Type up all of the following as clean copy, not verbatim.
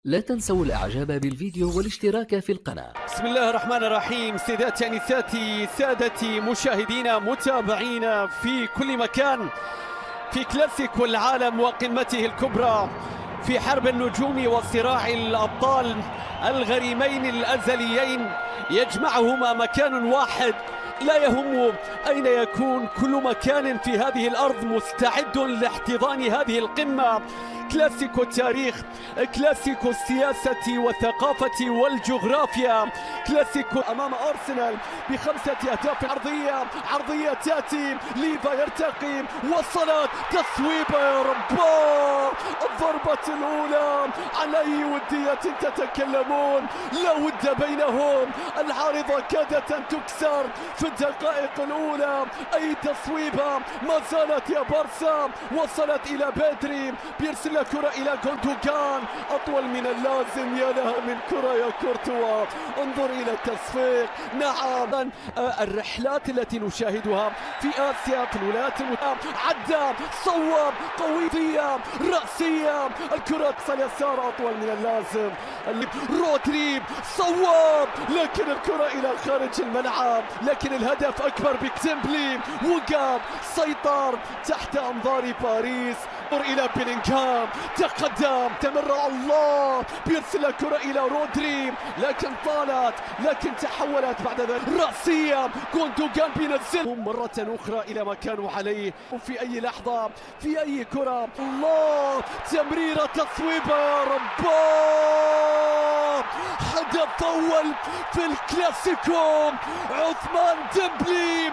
لا تنسوا الاعجاب بالفيديو والاشتراك في القناة. بسم الله الرحمن الرحيم. سيداتي نساتي سادتي مشاهدينا متابعينا في كل مكان، في كلاسيكو العالم وقمته الكبرى، في حرب النجوم وصراع الأبطال الغريمين الأزليين يجمعهما مكان واحد. لا يهم أين يكون، كل مكان في هذه الأرض مستعد لاحتضان هذه القمة. كلاسيكو التاريخ، كلاسيكو السياسة والثقافة والجغرافيا، كلاسيكو أمام أرسنال ب5 أهداف. عرضية تأتي، ليفا يرتقي، وصلت، تصويبة يا رب، الضربة الأولى. عن أي ودية تتكلمون؟ لا ود بينهم، العارضة كادت أن تكسر في الدقائق الأولى. أي تصويبة، ما زالت يا بارسا، وصلت إلى بدري، بيرسل كرة إلى غوندوغان، أطول من اللازم. يا لها من كرة يا كورتوا، انظر إلى التصفيق. نعم، الرحلات التي نشاهدها في آسيا، في الولايات المتحدة، عدى، صوب، قوية، رأسية، الكرة تصل يسار، أطول من اللازم. رودري صوب، لكن الكرة إلى خارج الملعب، لكن الهدف أكبر بكتمبلي، وقف، سيطر تحت أنظار باريس. انظر إلى بيلينغهام، تقدم، تمر، الله، بيرسل كرة إلى رودري، لكن طالت، لكن تحولت بعد ذلك رأسية. غوندوغان بينزل مرة أخرى إلى ما كانوا عليه، وفي أي لحظة، في أي كرة، الله، تمريرة، تصويبة يا رب، هدف أول في الكلاسيكو. عثمان ديمبلي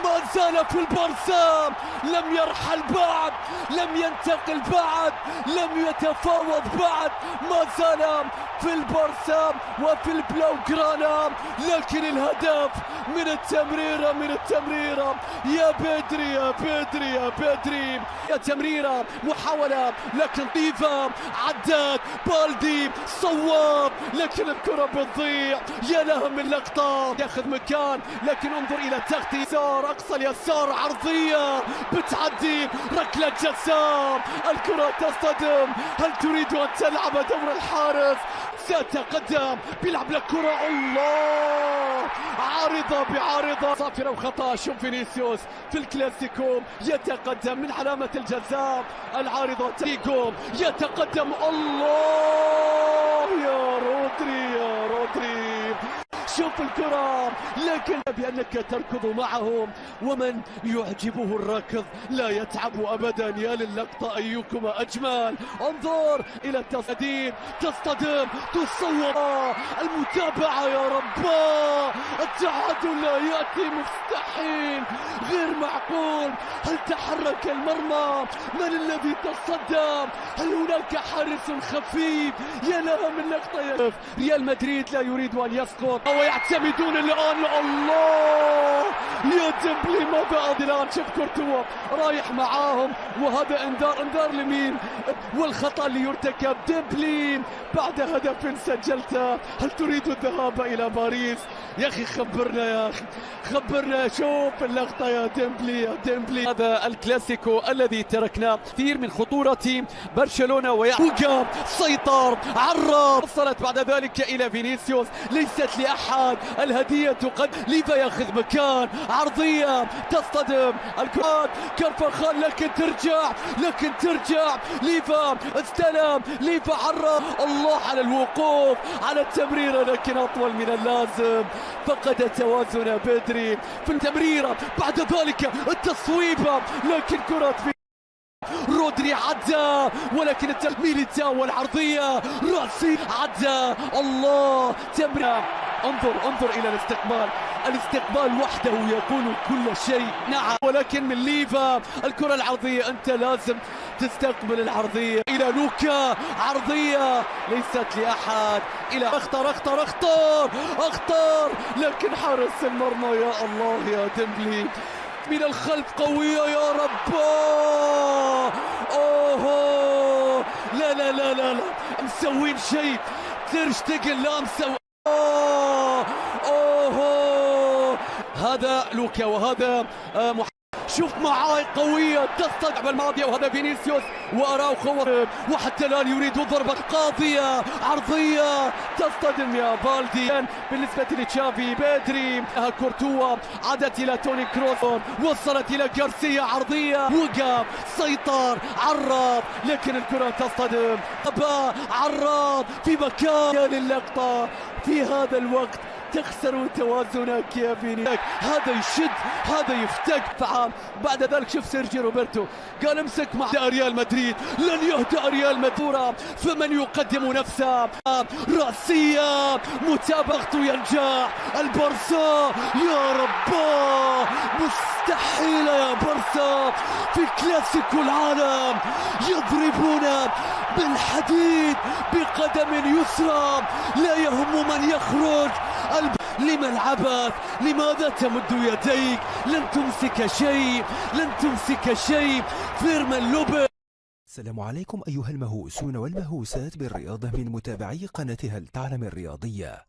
ما زال في البارسا، لم يرحل بعد، لم ينتقل بعد، لم يتفاوض بعد، ما زال في البارسا وفي البلاوغرانا. لكن الهدف من التمريرة، يا بدري يا بدري يا بدري، يا تمريرة، محاولة، لكن ليفا عدت، بالدي صواب، لكن الكرة بتضيع. يا لها من لقطة، ياخذ مكان، لكن انظر إلى التغطية، يسار، أقصى اليسار، عرضية بتعدي، ركلة جزاء، الكرة تصطدم. هل تريد أن تلعب دور الحارس؟ سيتقدم، بيلعب للكرة، الله، عارضة بعارضة، صافرة وخطأ. شوف فينيسيوس في الكلاسيكو يتقدم من علامة الجزاء، العارضة تيجو، يتقدم، الله، يا رودري يا رودري، شوف الكرة، لكن بأنك تركض معهم، ومن يعجبه الركض لا يتعب أبدا. يا للقطة، أيكما أجمل، انظر إلى التصديد، تصطدم، تصوب، المتابعة يا رب، التعادل لا يأتي، مستحيل، غير معقول. هل تحرك المرمى؟ من الذي تصدم؟ هل هناك حارس خفيف؟ يا لها من لقطة. ريال مدريد لا يريد أن يسقط، ويعتمدون الآن، الله، يا ديمبلي ماذا الآن؟ شوف كورتوا رايح معاهم، وهذا انذار لمين؟ والخطأ اللي يرتكب ديمبلي بعد هدف سجلته. هل تريد الذهاب إلى باريس؟ يا أخي خبرنا، يا أخي خبرنا. شوف اللقطة يا ديمبلي، يا ديمبلي. هذا الكلاسيكو الذي تركناه كثير من خطورة برشلونة، وقف، سيطر، عرض، وصلت بعد ذلك إلى فينيسيوس، ليست لأحد، الهدية قد، ليفا ياخذ مكان، عرضية، تصطدم، الكرات، كارفاخال، لكن ترجع، ليفا استلم، ليفا عرض، الله على الوقوف، على التمريرة، لكن أطول من اللازم، فقد توازن بدري في التمريرة. بعد ذلك التصويبة، لكن كرة في رودري عدى، ولكن ميليتاو والعرضية، راسي عدى، الله، تمريرة. انظر إلى الاستقبال وحده يقول كل شيء. نعم، ولكن من ليفا الكرة العرضية، أنت لازم تستقبل العرضية إلى لوكا، عرضية ليست لأحد، إلى أخطر، لكن حارس المرمى، يا الله يا ديمبلي، من الخلف قوية يا رب، اوه، لا مسوين شيء، تير شتيجن لا مسوي، اوه، هذا لوكا، وهذا شوف معاي قوية تصطدع بالماضية، وهذا فينيسيوس وأراوخو، وحتى الآن يريد ضربة قاضية عرضية تصطدم يا بالدي. بالنسبة لتشافي بيدري، كورتوا عادت إلى توني كروس، وصلت إلى غارسيا عرضية، وقف سيطر عرض، لكن الكرة تصطدم. عرض في مكان اللقطة في هذا الوقت تخسر توازنك يا فيني. هذا يشد، هذا يفتك. بعد ذلك شوف سيرجي روبرتو قال امسك مع ريال مدريد، لن يهدأ ريال مدريد، فمن يقدم نفسه رأسية، متابعته ينجح البارسا. يا رباه، مستحيلة يا بارسا في كلاسيكو العالم يضربون بالحديد بقدم يسرى، لا يهم من يخرج. لما العبث؟ لماذا تمد يديك؟ لن تمسك شيء، لن تمسك شيء. فيرمان لوبيز. السلام عليكم أيها المهووسون والمهووسات بالرياضة من متابعي قناة هل تعلم الرياضية.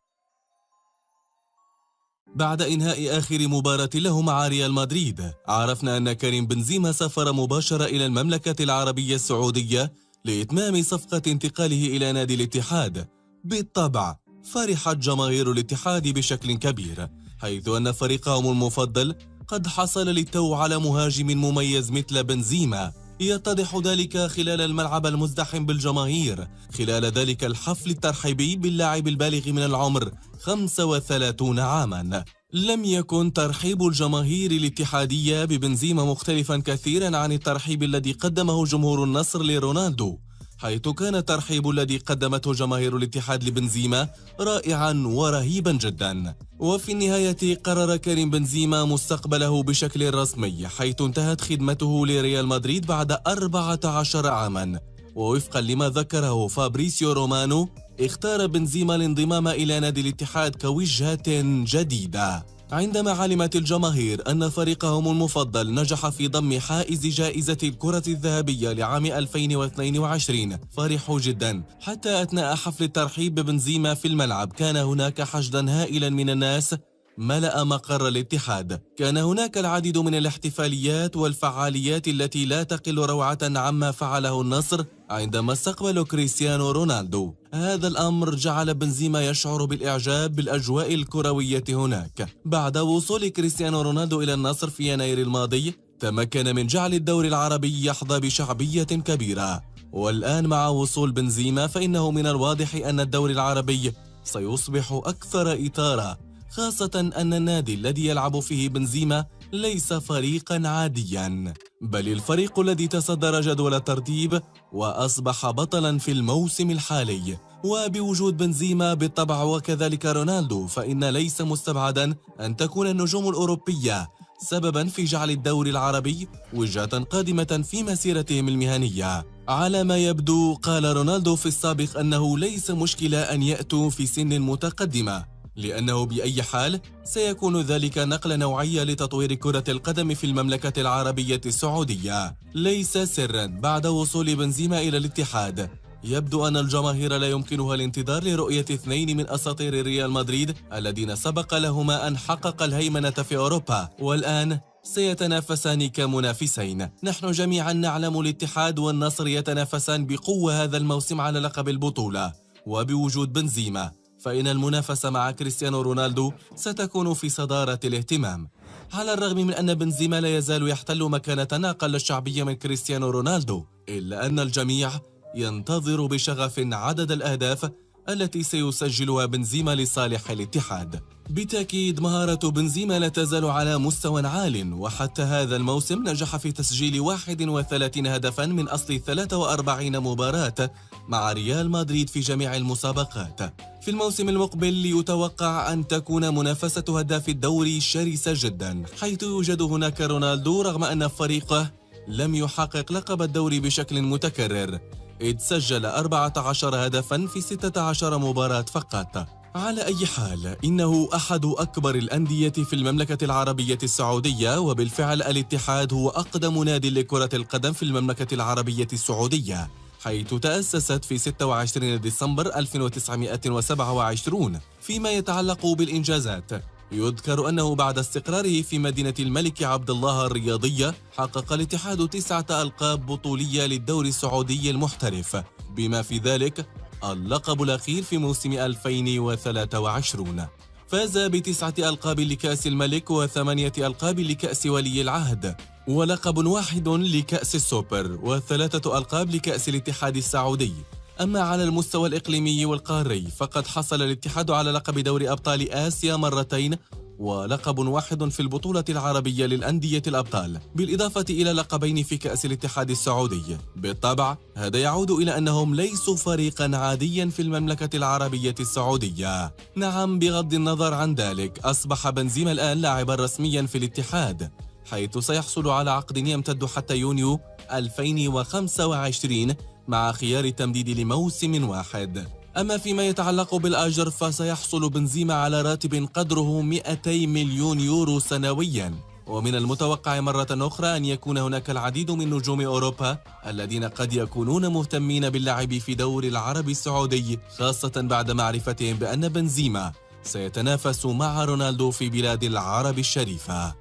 بعد إنهاء آخر مباراة له مع ريال مدريد، عرفنا أن كريم بنزيما سافر مباشرة إلى المملكة العربية السعودية لإتمام صفقة انتقاله إلى نادي الاتحاد. بالطبع فرحت جماهير الاتحاد بشكل كبير، حيث أن فريقهم المفضل قد حصل للتو على مهاجم مميز مثل بنزيما. يتضح ذلك خلال الملعب المزدحم بالجماهير خلال ذلك الحفل الترحيبي باللاعب البالغ من العمر 35 عاما. لم يكن ترحيب الجماهير الاتحادية ببنزيما مختلفا كثيرا عن الترحيب الذي قدمه جمهور النصر لرونالدو، حيث كان الترحيب الذي قدمته جماهير الاتحاد لبنزيما رائعا ورهيبا جدا. وفي النهاية قرر كريم بنزيما مستقبله بشكل رسمي، حيث انتهت خدمته لريال مدريد بعد 14 عاما. ووفقا لما ذكره فابريسيو رومانو، اختار بنزيما الانضمام إلى نادي الاتحاد كوجهة جديدة. عندما علمت الجماهير أن فريقهم المفضل نجح في ضم حائز جائزة الكرة الذهبية لعام 2022 فرحوا جدا، حتى أثناء حفل الترحيب ببنزيما في الملعب كان هناك حشدا هائلا من الناس ملأ مقر الاتحاد. كان هناك العديد من الاحتفاليات والفعاليات التي لا تقل روعة عما فعله النصر عندما استقبلوا كريستيانو رونالدو. هذا الأمر جعل بنزيما يشعر بالإعجاب بالأجواء الكروية هناك. بعد وصول كريستيانو رونالدو إلى النصر في يناير الماضي، تمكن من جعل الدوري العربي يحظى بشعبية كبيرة، والآن مع وصول بنزيما فإنه من الواضح أن الدوري العربي سيصبح أكثر إثارة، خاصة أن النادي الذي يلعب فيه بنزيما ليس فريقا عاديا، بل الفريق الذي تصدر جدول الترتيب وأصبح بطلا في الموسم الحالي. وبوجود بنزيما بالطبع وكذلك رونالدو، فإن ليس مستبعدا أن تكون النجوم الأوروبية سببا في جعل الدوري العربي وجهة قادمة في مسيرتهم المهنية. على ما يبدو قال رونالدو في السابق أنه ليس مشكلة أن يأتوا في سن متقدمة، لأنه بأي حال سيكون ذلك نقلة نوعية لتطوير كرة القدم في المملكة العربية السعودية. ليس سرا بعد وصول بنزيما إلى الاتحاد، يبدو أن الجماهير لا يمكنها الانتظار لرؤية اثنين من أساطير ريال مدريد الذين سبق لهما أن حقق الهيمنة في أوروبا، والآن سيتنافسان كمنافسين. نحن جميعا نعلم الاتحاد والنصر يتنافسان بقوة هذا الموسم على لقب البطولة، وبوجود بنزيما فإن المنافسة مع كريستيانو رونالدو ستكون في صدارة الاهتمام. على الرغم من أن بنزيما لا يزال يحتل مكانة أقل الشعبية من كريستيانو رونالدو، إلا أن الجميع ينتظر بشغف عدد الأهداف التي سيسجلها بنزيما لصالح الاتحاد. بالتأكيد مهارة بنزيما لا تزال على مستوى عال، وحتى هذا الموسم نجح في تسجيل 31 هدفا من أصل 43 مباراة مع ريال مدريد في جميع المسابقات. في الموسم المقبل يتوقع أن تكون منافسة هداف الدوري شرسة جدا، حيث يوجد هناك رونالدو رغم أن فريقه لم يحقق لقب الدوري بشكل متكرر، إذ سجل 14 هدفا في 16 مباراة فقط. على أي حال إنه أحد أكبر الأندية في المملكة العربية السعودية، وبالفعل الاتحاد هو أقدم نادي لكرة القدم في المملكة العربية السعودية، حيث تأسست في 26 ديسمبر 1927. فيما يتعلق بالإنجازات يذكر أنه بعد استقراره في مدينة الملك عبد الله الرياضية حقق الاتحاد 9 ألقاب بطولية للدوري السعودي المحترف، بما في ذلك اللقب الأخير في موسم 2023. فاز ب9 ألقاب لكأس الملك و8 ألقاب لكأس ولي العهد، ولقب واحد لكأس السوبر، و3 ألقاب لكأس الاتحاد السعودي. أما على المستوى الإقليمي والقاري فقد حصل الاتحاد على لقب دوري أبطال آسيا مرتين، ولقب واحد في البطولة العربية للأندية الأبطال، بالإضافة إلى لقبين في كأس الاتحاد السعودي. بالطبع هذا يعود إلى أنهم ليسوا فريقا عاديا في المملكة العربية السعودية. نعم، بغض النظر عن ذلك أصبح بنزيما الآن لاعبا رسميا في الاتحاد، حيث سيحصل على عقد يمتد حتى يونيو 2025 مع خيار التمديد لموسم واحد. أما فيما يتعلق بالأجر فسيحصل بنزيما على راتب قدره 200 مليون يورو سنويا، ومن المتوقع مرة أخرى أن يكون هناك العديد من نجوم أوروبا الذين قد يكونون مهتمين باللعب في دوري العربي السعودي، خاصة بعد معرفتهم بأن بنزيما سيتنافس مع رونالدو في بلاد العرب الشريفة.